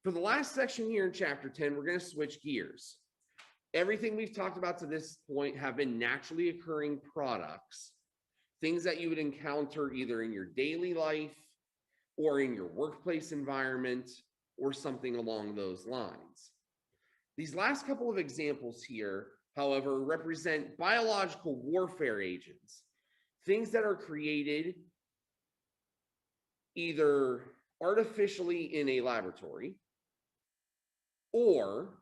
For the last section here in chapter 10, we're going to switch gears. Everything we've talked about to this point have been naturally occurring products, things that you would encounter either in your daily life or in your workplace environment or something along those lines. These last couple of examples here, however, represent biological warfare agents, things that are created either artificially in a laboratory or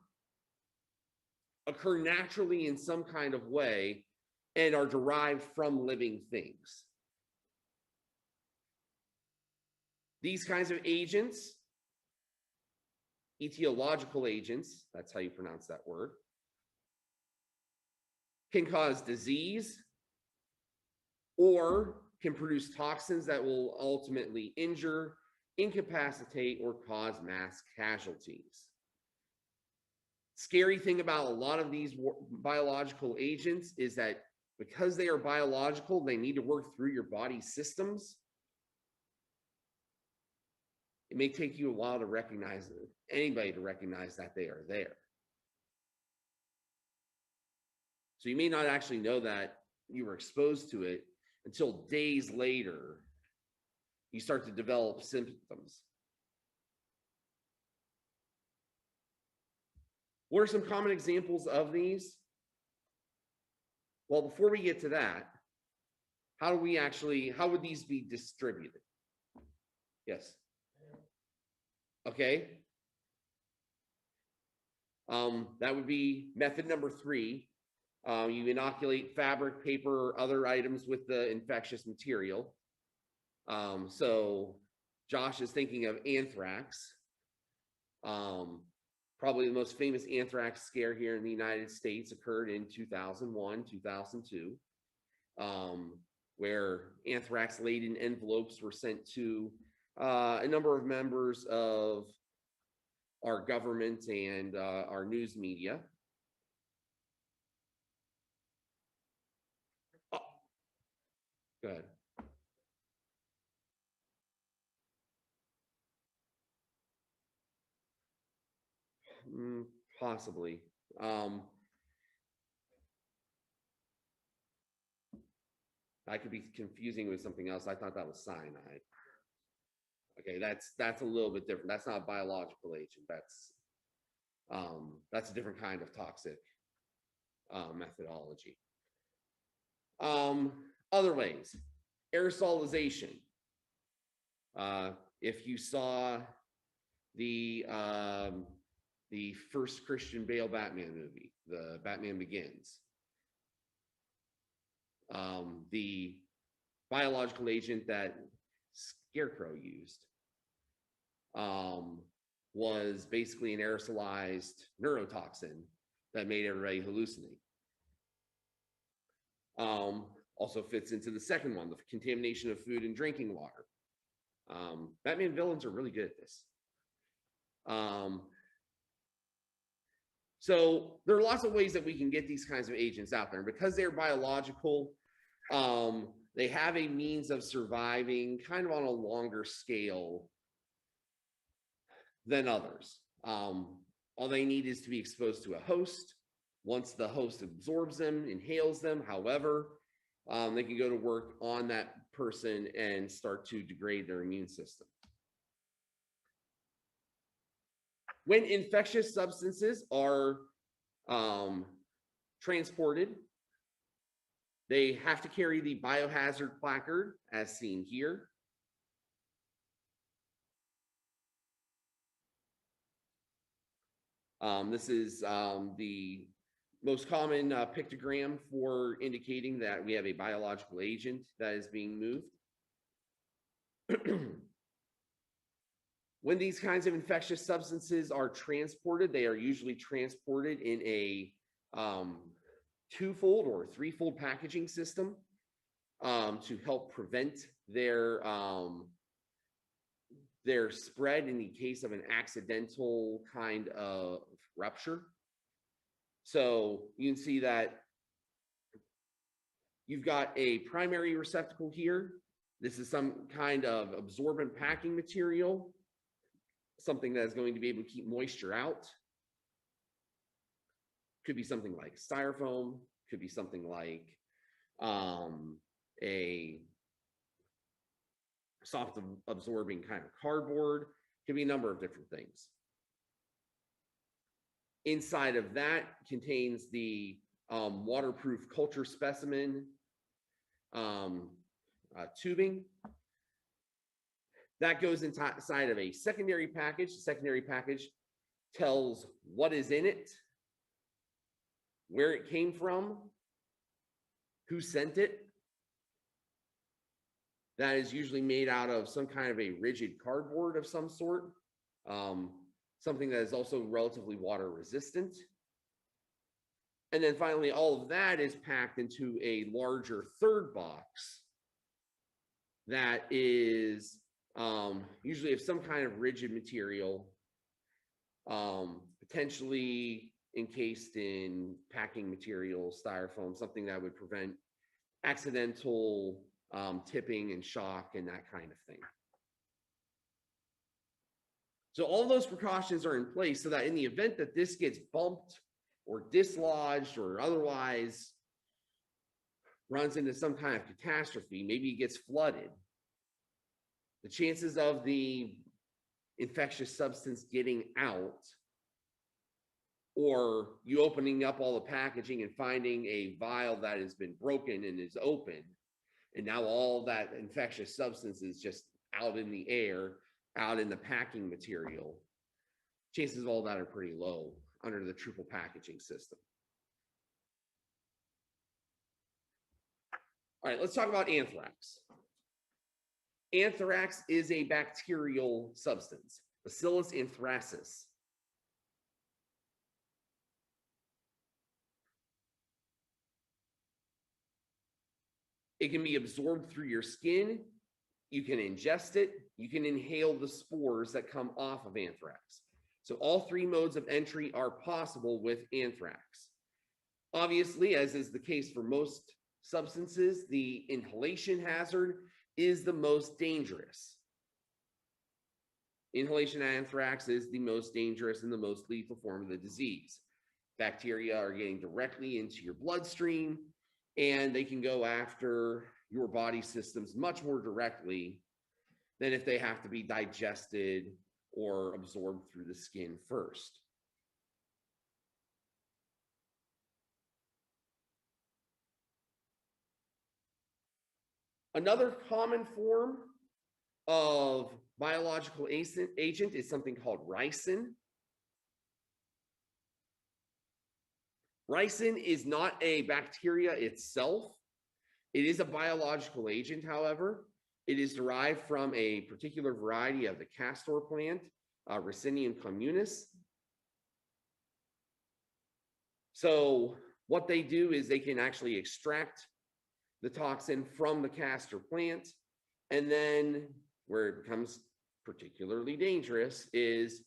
occur naturally in some kind of way and are derived from living things. These kinds of agents, etiological agents, that's how you pronounce that word, can cause disease or can produce toxins that will ultimately injure, incapacitate, or cause mass casualties. Scary thing about a lot of these biological agents is that because they are biological, they need to work through your body systems. It may take you a while to recognize it, anybody to recognize that they are there. So you may not actually know that you were exposed to it until days later you start to develop symptoms. What are some common examples of these? Well, before we get to that, how would these be distributed? Yes. Okay. That would be method number 3. You inoculate fabric, paper, or other items with the infectious material. So Josh is thinking of anthrax. Probably the most famous anthrax scare here in the United States occurred in 2001, 2002, where anthrax-laden envelopes were sent to a number of members of our government and our news media. Oh, go ahead. Possibly. I could be confusing with something else. I thought that was cyanide. Okay, that's a little bit different. That's not a biological agent. That's a different kind of toxic methodology. Other ways, aerosolization. If you saw the first Christian Bale Batman movie, the Batman Begins, the biological agent that Scarecrow used was basically an aerosolized neurotoxin that made everybody hallucinate. Also fits into the second one, the contamination of food and drinking water. Batman villains are really good at this. So there are lots of ways that we can get these kinds of agents out there. And because they're biological, they have a means of surviving kind of on a longer scale than others. All they need is to be exposed to a host. Once the host absorbs them, inhales them, however, they can go to work on that person and start to degrade their immune system. When infectious substances are transported, they have to carry the biohazard placard, as seen here. This is the most common pictogram for indicating that we have a biological agent that is being moved. When these kinds of infectious substances are transported, they are usually transported in a twofold or threefold packaging system to help prevent their spread in the case of an accidental kind of rupture. So you can see that you've got a primary receptacle here. This is some kind of absorbent packing material. something that is going to be able to keep moisture out. Could be something like styrofoam, could be something like a soft absorbing kind of cardboard, could be a number of different things. Inside of that contains the waterproof culture specimen tubing. That goes inside of a secondary package. The secondary package tells what is in it, where it came from, who sent it. That is usually made out of some kind of a rigid cardboard of some sort, something that is also relatively water resistant. And then finally, all of that is packed into a larger third box that is usually of some kind of rigid material, potentially encased in packing material, styrofoam, something that would prevent accidental tipping and shock and that kind of thing. So all those precautions are in place so that in the event that this gets bumped or dislodged or otherwise runs into some kind of catastrophe, maybe it gets flooded, the chances of the infectious substance getting out, or you opening up all the packaging and finding a vial that has been broken and is open, and now all that infectious substance is just out in the air, out in the packing material, chances of all that are pretty low under the triple packaging system. All right, let's talk about anthrax. Anthrax is a bacterial substance, Bacillus anthracis. It can be absorbed through your skin. You can ingest it. You can inhale the spores that come off of anthrax. So all three modes of entry are possible with anthrax. Obviously, as is the case for most substances, the inhalation hazard is the most dangerous. Inhalation anthrax is the most dangerous and the most lethal form of the disease. Bacteria are getting directly into your bloodstream, and they can go after your body systems much more directly than if they have to be digested or absorbed through the skin first. Another common form of biological agent is something called ricin. Ricin is not a bacteria itself. It is a biological agent, however. It is derived from a particular variety of the castor plant, Ricinium communis. So what they do is they can actually extract the toxin from the castor plant, and then where it becomes particularly dangerous is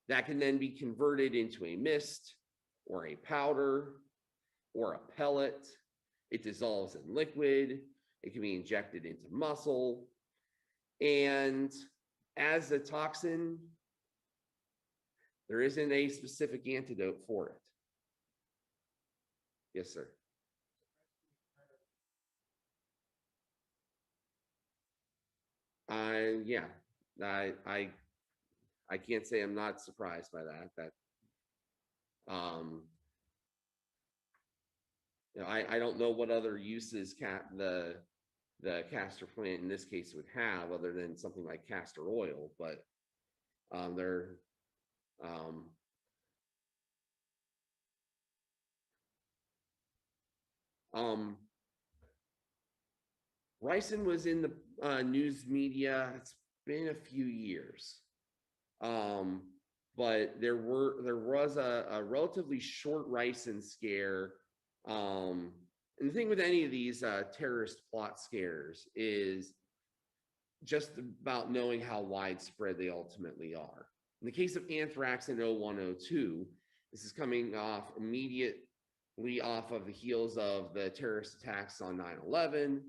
that can then be converted into a mist or a powder or a pellet. It dissolves in liquid. It can be injected into muscle. And as a toxin, there isn't a specific antidote for it. Yes, sir. Yeah, I can't say I'm not surprised by that. You know, I don't know what other uses the castor plant in this case would have other than something like castor oil, but they're Ricin was in the news media. It's been a few years, but there was a relatively short Ricin scare. And the thing with any of these terrorist plot scares is just about knowing how widespread they ultimately are. In the case of anthrax in 0102, this is coming off immediately off of the heels of the terrorist attacks on 9/11.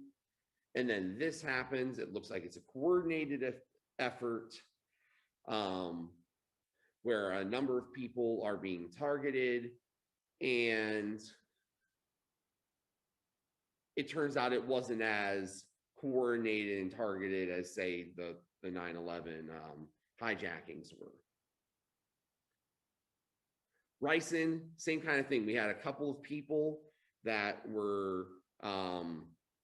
And then this happens. It looks like it's a coordinated effort. where a number of people are being targeted, and it turns out it wasn't as coordinated and targeted as, say, the 9/11 hijackings were. Ricin, same kind of thing. We had a couple of people that were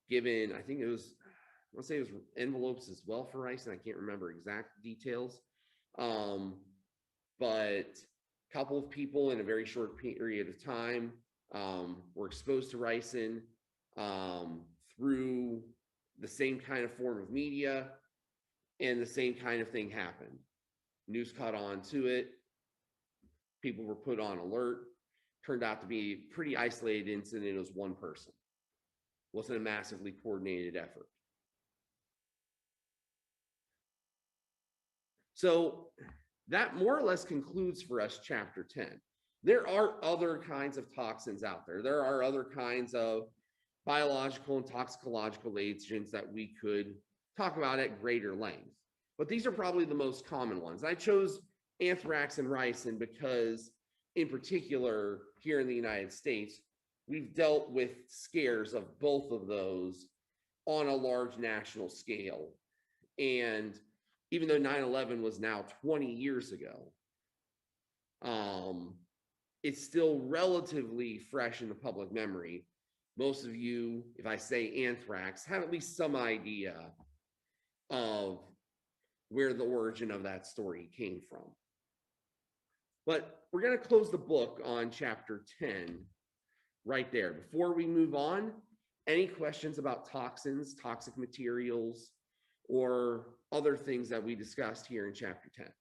given, I think it was, I want to say it was envelopes as well for Ricin. I can't remember exact details. But a couple of people in a very short period of time were exposed to Ricin through the same kind of form of media, and the same kind of thing happened. News caught on to it. People were put on alert. Turned out to be a pretty isolated incident. It was one person. It wasn't a massively coordinated effort. So that more or less concludes for us chapter 10. There are other kinds of toxins out there. There are other kinds of biological and toxicological agents that we could talk about at greater length. But these are probably the most common ones. I chose anthrax and ricin because, in particular, here in the United States, we've dealt with scares of both of those on a large national scale. And even though 9/11 was now 20 years ago, it's still relatively fresh in the public memory. Most of you, if I say anthrax, have at least some idea of where the origin of that story came from. But we're going to close the book on chapter 10 right there. Before we move on, any questions about toxins, toxic materials, or other things that we discussed here in chapter 10?